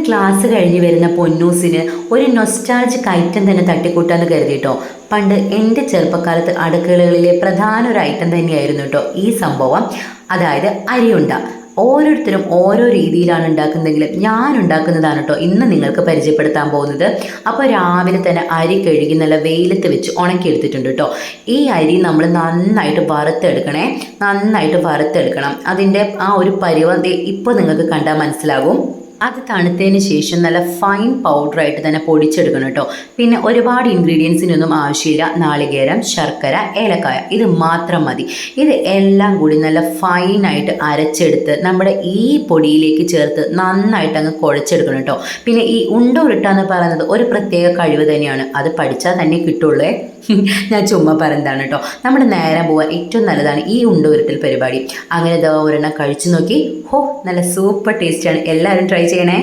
Class കഴിഞ്ഞ് വരുന്ന പൊന്നൂസിന് ഒരു നൊസ്റ്റാൾജിക് ഐറ്റം തന്നെ തട്ടിക്കൂട്ടാന്ന് കരുതിട്ടോ. പണ്ട് എൻ്റെ ചെറുപ്പക്കാലത്ത് അടുക്കളകളിലെ പ്രധാന ഒരു ഐറ്റം തന്നെയായിരുന്നു കേട്ടോ ഈ സംഭവം. അതായത് അരിയുണ്ട. ഓരോരുത്തരും ഓരോ രീതിയിലാണ് ഉണ്ടാക്കുന്നതെങ്കിലും ഞാൻ ഉണ്ടാക്കുന്നതാണ് കേട്ടോ ഇന്ന് നിങ്ങൾക്ക് പരിചയപ്പെടുത്താൻ പോകുന്നത്. അപ്പോൾ രാവിലെ തന്നെ അരി കഴുകി നല്ല വെയിലത്ത് വെച്ച് ഉണക്കിയെടുത്തിട്ടുണ്ട് കേട്ടോ. ഈ അരി നമ്മൾ നന്നായിട്ട് വറുത്തെടുക്കണം. അതിൻ്റെ ആ ഒരു പരുവം ഇപ്പോൾ നിങ്ങൾക്ക് കണ്ടാൽ മനസ്സിലാകും. അത് തണുത്തതിന് ശേഷം നല്ല ഫൈൻ പൗഡറായിട്ട് തന്നെ പൊടിച്ചെടുക്കണം കേട്ടോ. പിന്നെ ഒരുപാട് ഇൻഗ്രീഡിയൻസിനൊന്നും ആവശ്യമില്ല. നാളികേരം, ശർക്കര, ഏലക്കായ, ഇത് മാത്രം മതി. ഇത് എല്ലാം കൂടി നല്ല ഫൈനായിട്ട് അരച്ചെടുത്ത് നമ്മുടെ ഈ പൊടിയിലേക്ക് ചേർത്ത് നന്നായിട്ട് അങ്ങ് കുഴച്ചെടുക്കണം കേട്ടോ. പിന്നെ ഈ ഉണ്ട ഉരുട്ടാന്ന് പറയുന്നത് ഒരു പ്രത്യേക കഴിവ് തന്നെയാണ്. അത് പഠിച്ചാൽ തന്നെ കിട്ടുള്ളേ. ഞാൻ ചുമ്മാ പറയുന്നതാണ് കേട്ടോ. നമ്മുടെ നേരം പോകാൻ ഏറ്റവും നല്ലതാണ് ഈ ഉണ്ട ഉരുട്ടൽ പരിപാടി. അങ്ങനെ ഒരെണ്ണം കഴിച്ചു നോക്കി. നല്ല സൂപ്പർ ടേസ്റ്റാണ്. എല്ലാവരും ട്രൈ ചെയ്യണേ.